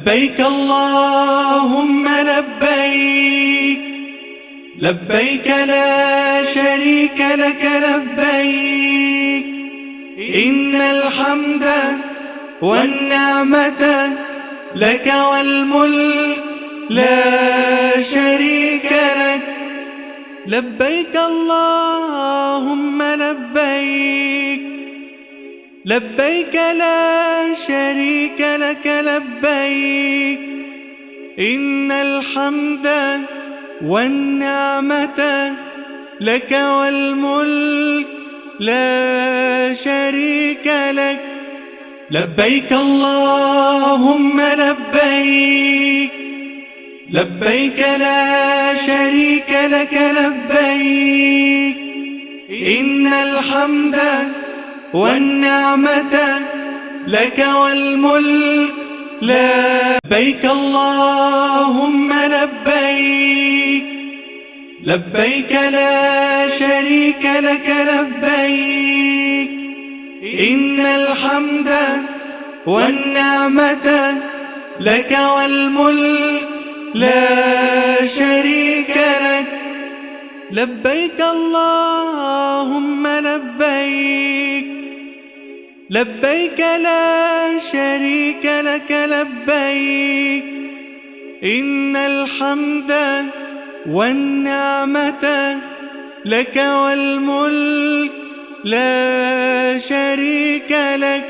لبيك اللهم لبيك، لبيك لا شريك لك لبيك، إن الحمد والنعمة لك والملك لا شريك لك. لبيك اللهم لبيك، لبيك لا شريك لك لبيك، إن الحمد والنعمة لك والملك لا شريك لك. لبيك اللهم لبيك، لبيك لا شريك لك لبيك، إن الحمد والنعمة لك والملك لا. لبيك اللهم لبيك، لبيك لا شريك لك لبيك، إن الحمد والنعمة لك والملك لا شريك لك. لبيك اللهم لبيك، لبيك لا شريك لك لبيك، إن الحمد والنعمة لك والملك لا شريك لك.